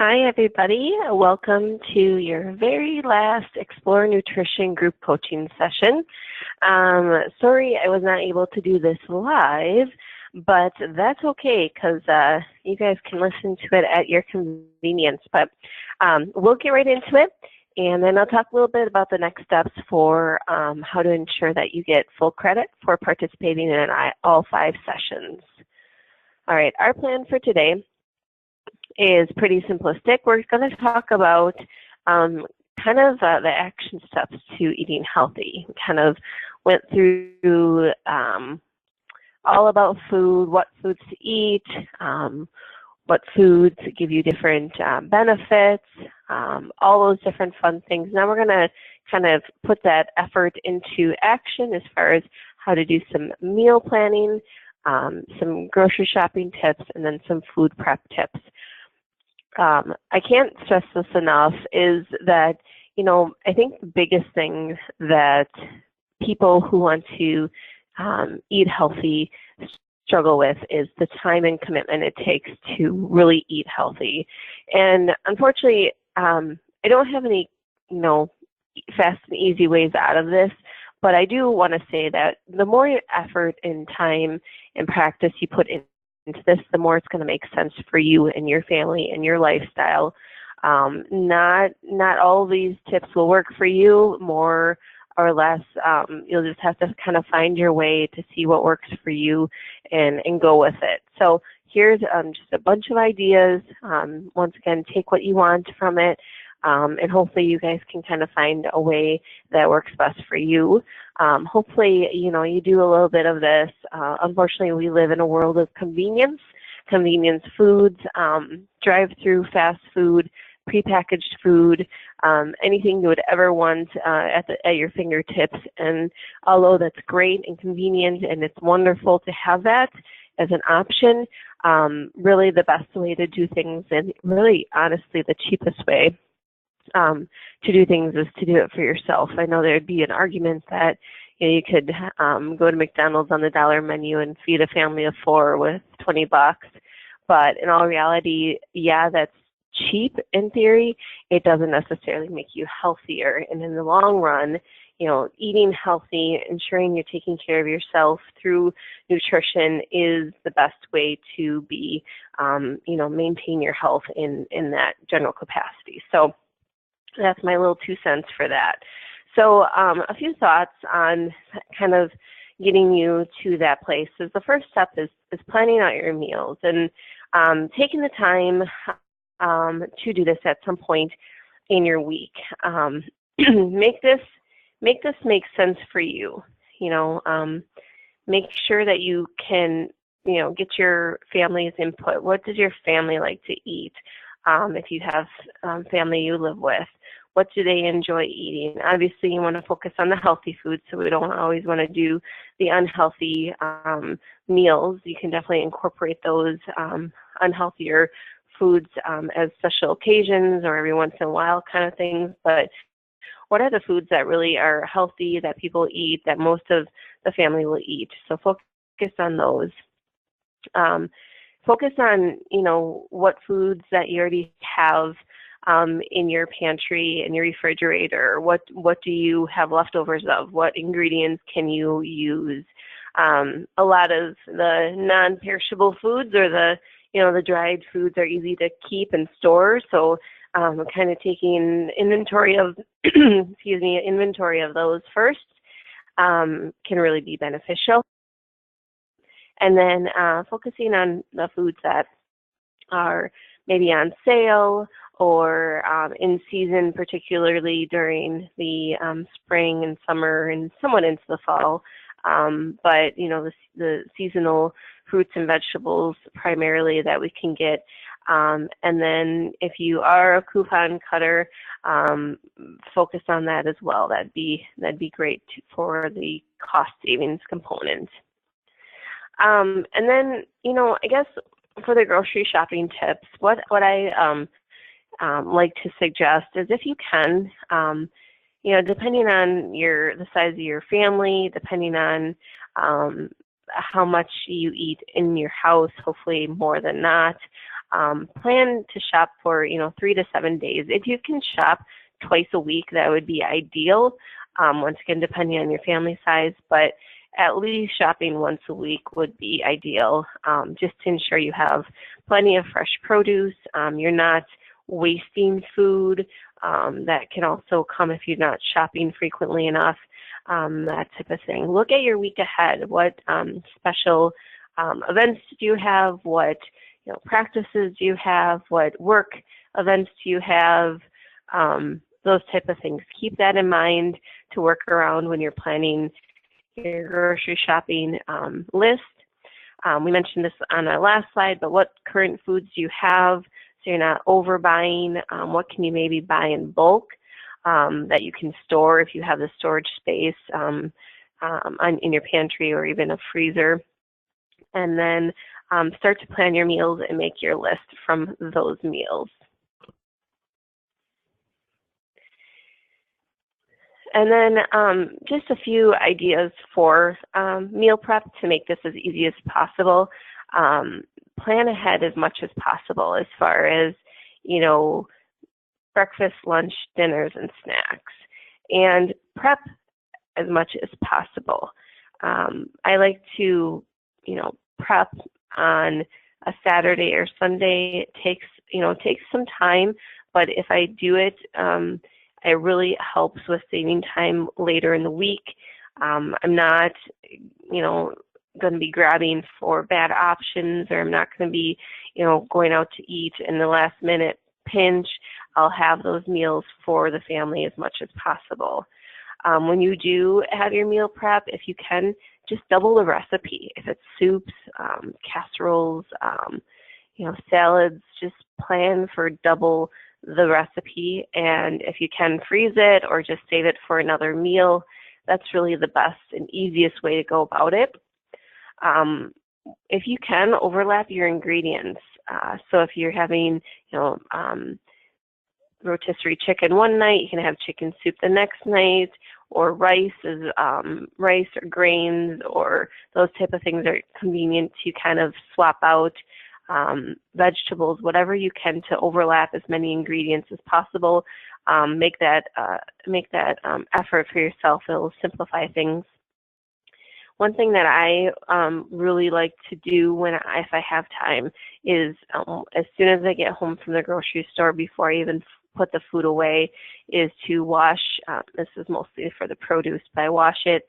Hi, everybody. Welcome to your very last Explore Nutrition group coaching session. Sorry I was not able to do this live, but that's okay because you guys can listen to it at your convenience. But we'll get right into it, and then I'll talk a little bit about the next steps for how to ensure that you get full credit for participating in all 5 sessions. All right, our plan for today is pretty simplistic. We're going to talk about kind of the action steps to eating healthy. Kind of went through all about food, what foods to eat, what foods give you different benefits, all those different fun things. Now we're going to kind of put that effort into action as far as how to do some meal planning, some grocery shopping tips, and then some food prep tips. I can't stress this enough is that, I think the biggest thing that people who want to eat healthy struggle with is the time and commitment it takes to really eat healthy. And unfortunately, I don't have any, fast and easy ways out of this, but I do want to say that the more effort and time and practice you put into this, the more it's going to make sense for you and your family and your lifestyle. Not all these tips will work for you, more or less. You'll just have to kind of find your way to see what works for you and go with it. So here's just a bunch of ideas. Once again, take what you want from it. And hopefully you guys can kind of find a way that works best for you. Hopefully, you do a little bit of this. Unfortunately, we live in a world of convenience foods, drive-through fast food, prepackaged food, anything you would ever want at your fingertips. And although that's great and convenient and it's wonderful to have that as an option, really the best way to do things, and really honestly the cheapest way to do things, is to do it for yourself. I know there'd be an argument that you could go to McDonald's on the dollar menu and feed a family of 4 with $20, but in all reality, yeah, that's cheap in theory. It doesn't necessarily make you healthier, and in the long run, eating healthy, ensuring you're taking care of yourself through nutrition is the best way to be, maintain your health in that general capacity. So that's my little 2 cents for that. So a few thoughts on kind of getting you to that place. So the first step is planning out your meals and taking the time to do this at some point in your week. Make this make sense for you. Make sure that you can, get your family's input. What does your family like to eat? If you have family you live with, what do they enjoy eating? Obviously, you want to focus on the healthy foods, so we don't always want to do the unhealthy meals. You can definitely incorporate those unhealthier foods as special occasions or every once in a while kind of things. But what are the foods that really are healthy, that people eat, that most of the family will eat? So focus on those. Focus on, what foods that you already have in your pantry, in your refrigerator. What do you have leftovers of? What ingredients can you use? A lot of the non-perishable foods or the dried foods are easy to keep and store. So kind of taking inventory of, inventory of those first can really be beneficial. And then focusing on the foods that are maybe on sale or in season, particularly during the spring and summer and somewhat into the fall. But, the seasonal fruits and vegetables primarily that we can get. And then if you are a coupon cutter, focus on that as well. That'd be great for the cost savings component. And then, I guess for the grocery shopping tips, what I like to suggest is, if you can, depending on the size of your family, depending on how much you eat in your house, hopefully more than not, plan to shop for, 3 to 7 days. If you can shop twice a week, that would be ideal, once again, depending on your family size, but at least shopping once a week would be ideal, just to ensure you have plenty of fresh produce. You're not wasting food. That can also come if you're not shopping frequently enough, that type of thing. Look at your week ahead. What special events do you have? What practices do you have? What work events do you have? Those type of things. Keep that in mind to work around when you're planning your grocery shopping list. We mentioned this on our last slide, but what current foods do you have so you're not overbuying? What can you maybe buy in bulk that you can store if you have the storage space in your pantry or even a freezer? And then start to plan your meals and make your list from those meals. And then just a few ideas for meal prep to make this as easy as possible. Plan ahead as much as possible as far as, breakfast, lunch, dinners, and snacks. And prep as much as possible. I like to, prep on a Saturday or Sunday. It takes some time, but if I do it, it really helps with saving time later in the week. I'm not, going to be grabbing for bad options, or I'm not going to be, going out to eat in the last minute pinch. I'll have those meals for the family as much as possible. When you do have your meal prep, if you can, just double the recipe. If it's soups, casseroles, salads, just plan for double the recipe. And if you can, freeze it or just save it for another meal. That's really the best and easiest way to go about it. If you can, overlap your ingredients. So if you're having, rotisserie chicken one night, you can have chicken soup the next night, or rice or grains, or those type of things are convenient to kind of swap out. Vegetables, whatever you can to overlap as many ingredients as possible. Make that effort for yourself. It'll simplify things. One thing that I really like to do if I have time is as soon as I get home from the grocery store, before I even put the food away, is to wash. This is mostly for the produce, but I wash it,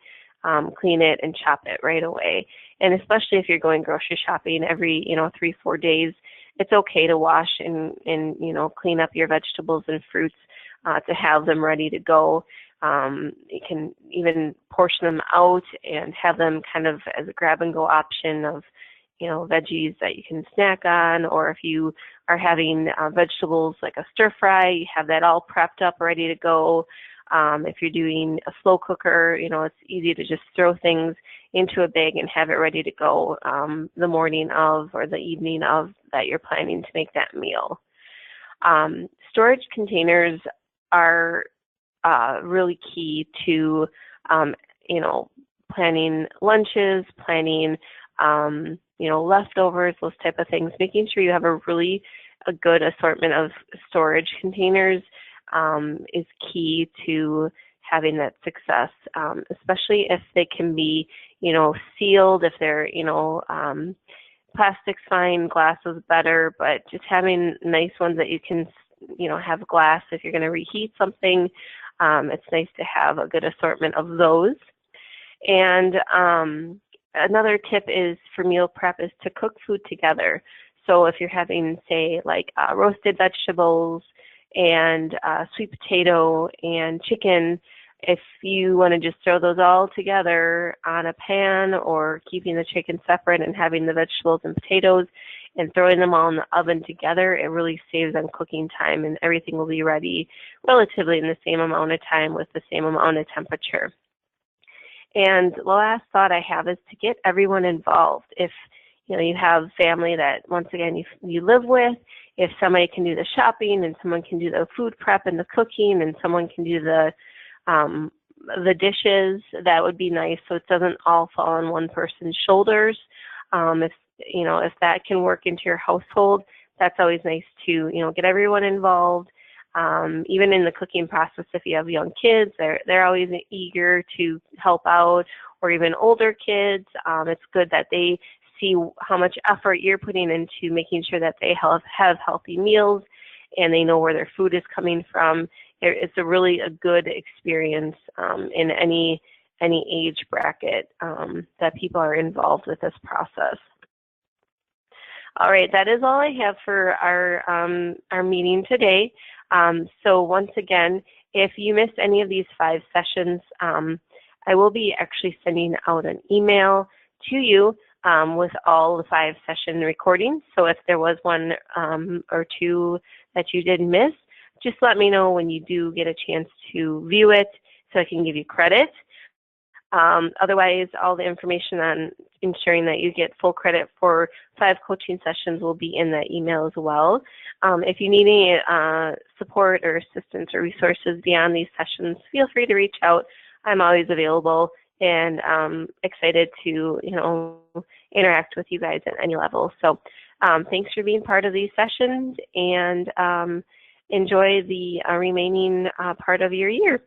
clean it, and chop it right away. And especially if you're going grocery shopping every 3-4 days, it's okay to wash and clean up your vegetables and fruits to have them ready to go. You can even portion them out and have them kind of as a grab and go option of veggies that you can snack on, or if you are having vegetables like a stir fry, you have that all prepped up, ready to go. If you're doing a slow cooker, it's easy to just throw things into a bag and have it ready to go the morning of or the evening of that you're planning to make that meal. Storage containers are really key to, planning lunches, planning, leftovers, those type of things. Making sure you have a good assortment of storage containers is key to having that success, especially if they can be, sealed. If they're, plastic's fine, glass is better, but just having nice ones that you can, have glass if you're going to reheat something. It's nice to have a good assortment of those. And another tip is for meal prep is to cook food together. So if you're having, say, like roasted vegetables and sweet potato and chicken, if you want to just throw those all together on a pan, or keeping the chicken separate and having the vegetables and potatoes and throwing them all in the oven together, it really saves on cooking time, and everything will be ready relatively in the same amount of time with the same amount of temperature. And the last thought I have is to get everyone involved. If you have family that, once again, you live with, if somebody can do the shopping and someone can do the food prep and the cooking and someone can do the dishes, that would be nice, so it doesn't all fall on one person's shoulders. If that can work into your household, that's always nice to, get everyone involved. Even in the cooking process, if you have young kids, they're always eager to help out, or even older kids. It's good that they see how much effort you're putting into making sure that they have healthy meals and they know where their food is coming from. It's a good experience in any age bracket that people are involved with this process. All right, that is all I have for our meeting today. So once again, if you missed any of these 5 sessions, I will be actually sending out an email to you with all the 5 session recordings. So if there was one or 2 that you did miss, just let me know when you do get a chance to view it so I can give you credit. Otherwise, all the information on ensuring that you get full credit for 5 coaching sessions will be in that email as well. If you need any support or assistance or resources beyond these sessions, feel free to reach out. I'm always available and excited to interact with you guys at any level. So thanks for being part of these sessions, and enjoy the remaining part of your year.